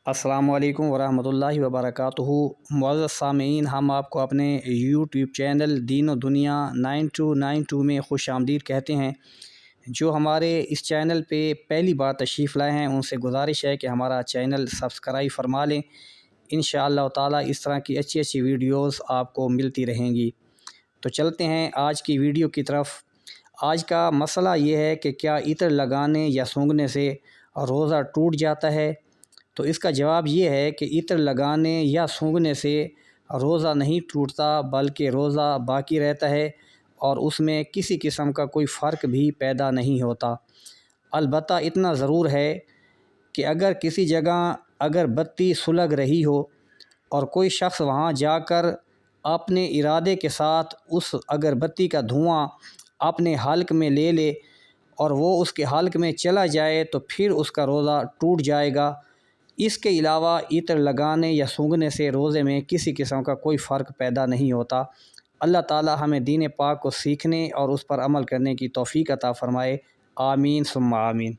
السلام علیکم ورحمۃ اللہ وبرکاتہ۔ معزز سامعین، ہم آپ کو اپنے یوٹیوب چینل دین و دنیا 9292 میں خوش آمدید کہتے ہیں۔ جو ہمارے اس چینل پہ پہلی بار تشریف لائے ہیں ان سے گزارش ہے کہ ہمارا چینل سبسکرائب فرما لیں۔ انشاءاللہ تعالی اس طرح کی اچھی اچھی ویڈیوز آپ کو ملتی رہیں گی۔ تو چلتے ہیں آج کی ویڈیو کی طرف۔ آج کا مسئلہ یہ ہے کہ کیا عطر لگانے یا سونگھنے سے روزہ ٹوٹ جاتا ہے؟ تو اس کا جواب یہ ہے کہ عطر لگانے یا سونگھنے سے روزہ نہیں ٹوٹتا، بلکہ روزہ باقی رہتا ہے اور اس میں کسی قسم کا کوئی فرق بھی پیدا نہیں ہوتا۔ البتہ اتنا ضرور ہے کہ اگر کسی جگہ بتی سلگ رہی ہو اور کوئی شخص وہاں جا کر اپنے ارادے کے ساتھ اس اگربتی کا دھواں اپنے حلق میں لے لے اور وہ اس کے حلق میں چلا جائے تو پھر اس کا روزہ ٹوٹ جائے گا۔ اس کے علاوہ عطر لگانے یا سونگھنے سے روزے میں کسی قسم کا کوئی فرق پیدا نہیں ہوتا۔ اللہ تعالی ہمیں دین پاک کو سیکھنے اور اس پر عمل کرنے کی توفیق عطا فرمائے۔ آمین ثم آمین۔